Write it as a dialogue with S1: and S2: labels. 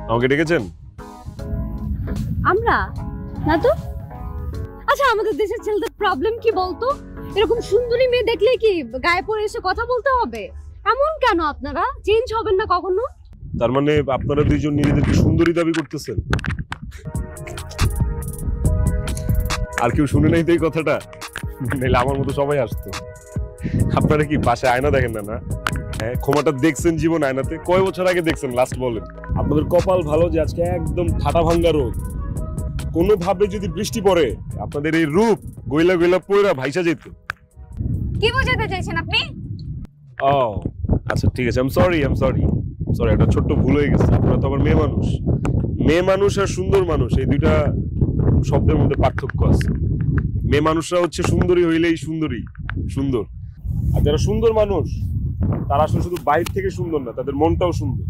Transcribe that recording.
S1: আমাকে ডেকেছেন?
S2: আমরা না তো। আচ্ছা, আমাদের দেশের ছেলেদের প্রবলেম কি বলতো? এরকম সুন্দরী মেয়ে দেখলে কি গায়ে পড়ে এসে কথা বলতে হবে? এমন কেন? আপনারা চেঞ্জ হবেন না কখনো?
S1: তার মানে আপনারা দুইজন নিজেদেরকে সুন্দরী দাবি করতেছেন? আর কেউ শুনে নাই তো এই কথাটা? নাহলে আমার মতো সবাই আসতো। আপনারা কি পাশে আয়না দেখেন না? না হ্যাঁ, ক্ষমাটা দেখছেন জীবন আয়নাতে? কয় বছর আগে দেখছেন লাস্ট বলেন? আপনাদের কপাল ভালো যে আজকে একদম ঠাটা ভাঙ্গা রোদ। কোনোভাবে যদি বৃষ্টি পড়ে আপনাদের এই রূপ গইলা গইলা পয়রা ভাইসা যেত।
S2: কি বোঝাতে চাইছেন আপনি?
S1: ও আচ্ছা, ঠিক আছে, সরি একটা ছোট্ট ভুল হয়ে গেছে। আপনারা তো আবার মেয়ে মানুষ আর সুন্দর মানুষ, এই দুইটা শব্দের মধ্যে পার্থক্য আছে। মেয়ে মানুষরা হচ্ছে সুন্দরী হইলেই সুন্দর, আর যারা সুন্দর মানুষ তারা আসলে শুধু বাইরে থেকে সুন্দর না, তাদের মনটাও সুন্দর।